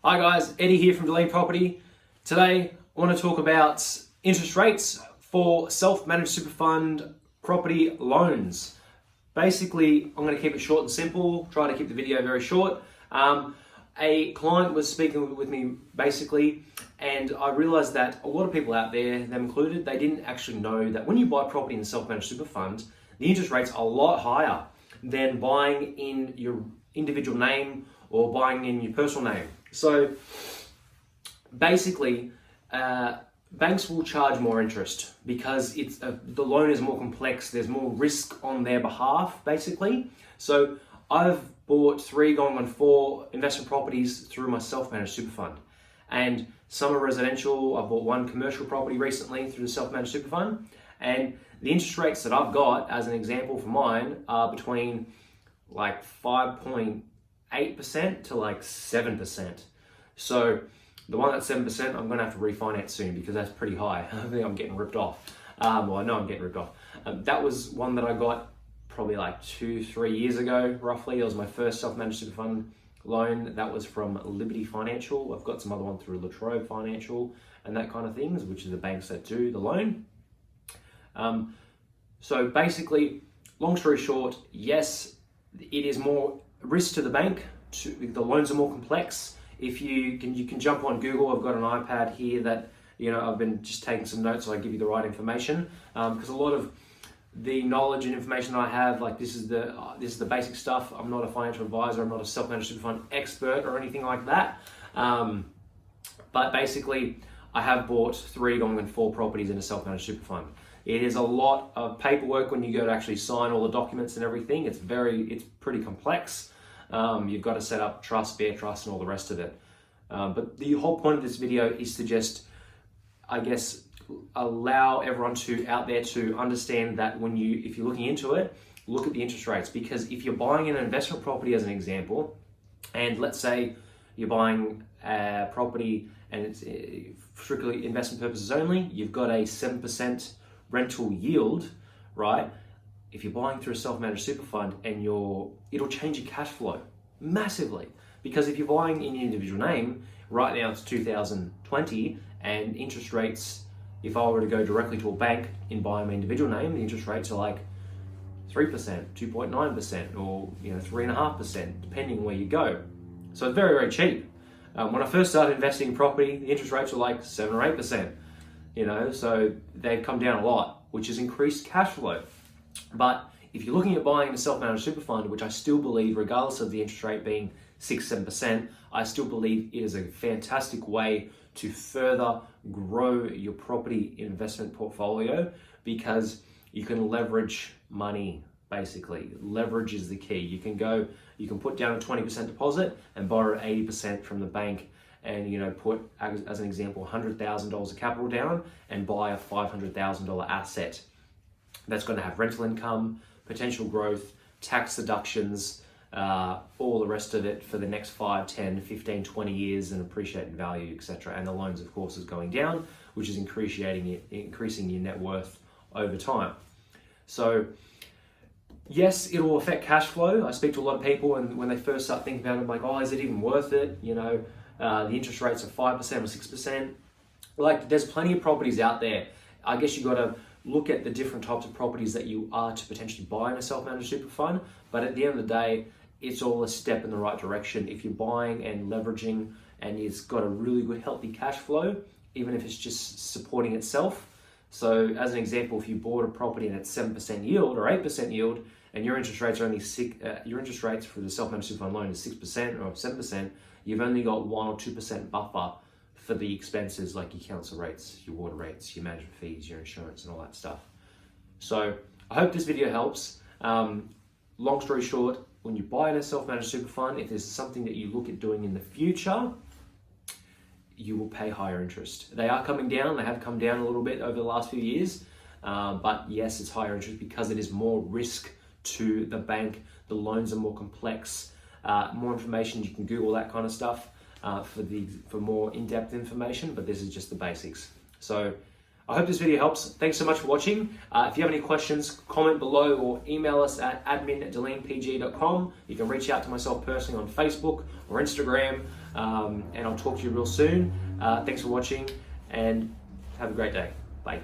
Hi guys, Eddie here from Dilleen Property. Today I want to talk about interest rates for self-managed super fund property loans. Basically, I'm going to keep it short and simple, try to keep the video very short. A client was speaking with me basically, and I realized that a lot of people out there, them included, they didn't actually know that when you buy property in a self-managed super fund, the interest rates are a lot higher than buying in your individual name or buying in your personal name. So basically, banks will charge more interest because the loan is more complex. There's more risk on their behalf, basically. So I've bought 3 going on 4 investment properties through my self-managed super fund, and some are residential. I bought 1 commercial property recently through the self-managed super fund, and the interest rates that I've got, as an example for mine, are between like 5.8% to like 7%. So the one that's 7%, I'm going to have to refinance soon because that's pretty high. I think I'm getting ripped off. Well, I know I'm getting ripped off. That was one that I got probably like 2-3 years ago, roughly. It was my first self-managed super fund loan. That was from Liberty Financial. I've got some other one through Latrobe Financial and that kind of things, which are the banks that do the loan. So basically, long story short, yes, it is more risk to the bank. The loans are more complex. If you can jump on Google. I've got an iPad here that I've been just taking some notes so I give you the right information, because a lot of the knowledge and information I have, like this is the basic stuff. I'm not a financial advisor. I'm not a self-managed super fund expert or anything like that. But basically, I have bought 3 going on 4 properties in a self-managed super fund. It is a lot of paperwork when you go to actually sign all the documents and everything. It's pretty complex. You've got to set up trust, bare trust, and all the rest of it. But the whole point of this video is to just, I guess, allow everyone out there to understand that if you're looking into it, look at the interest rates. Because if you're buying an investment property, as an example, and let's say you're buying a property and it's strictly investment purposes only, you've got a 7% rental yield, right? If you're buying through a self-managed super fund, and it'll change your cash flow massively. Because if you're buying in your individual name, right now it's 2020, and interest rates, if I were to go directly to a bank and buy my individual name, the interest rates are like 3%, 2.9%, or 3.5%, depending where you go. So it's very, very cheap. When I first started investing in property, the interest rates were like 7 or 8%. So they've come down a lot, which has increased cash flow. But if you're looking at buying a self-managed super fund, which I still believe, regardless of the interest rate being 6-7%, I still believe it is a fantastic way to further grow your property investment portfolio, because you can leverage money, basically. Leverage is the key. You can put down a 20% deposit and borrow 80% from the bank, and put, as an example, $100,000 of capital down and buy a $500,000 asset that's going to have rental income, potential growth, tax deductions, all the rest of it for the next 5, 10, 15, 20 years, and appreciate in value, etc. And the loans, of course, is going down, which is increasing your net worth over time. So yes, it will affect cash flow. I speak to a lot of people, and when they first start thinking about it, I'm like, oh, is it even worth it? The interest rates are 5% or 6%. Like, there's plenty of properties out there. I guess you got to look at the different types of properties that you are to potentially buy in a self-managed super fund. But at the end of the day, it's all a step in the right direction. If you're buying and leveraging and it's got a really good healthy cash flow, even if it's just supporting itself. So as an example, if you bought a property and it's 7% yield or 8% yield, and your interest rates are only your interest rates for the self-managed super fund loan is 6% or 7%, you've only got 1 or 2% buffer for the expenses like your council rates, your water rates, your management fees, your insurance, and all that stuff. So I hope this video helps. Long story short, when you buy in a self-managed super fund, if there's something that you look at doing in the future, you will pay higher interest. They are coming down. They have come down a little bit over the last few years. But yes, it's higher interest because it is more risk to the bank. The loans are more complex. More information, you can Google that kind of stuff for more in-depth information, but this is just the basics. So I hope this video helps. Thanks so much for watching. If you have any questions, comment below or email us at admin@dilleenpg.com. You can reach out to myself personally on Facebook or Instagram, and I'll talk to you real soon. Thanks for watching and have a great day. Bye.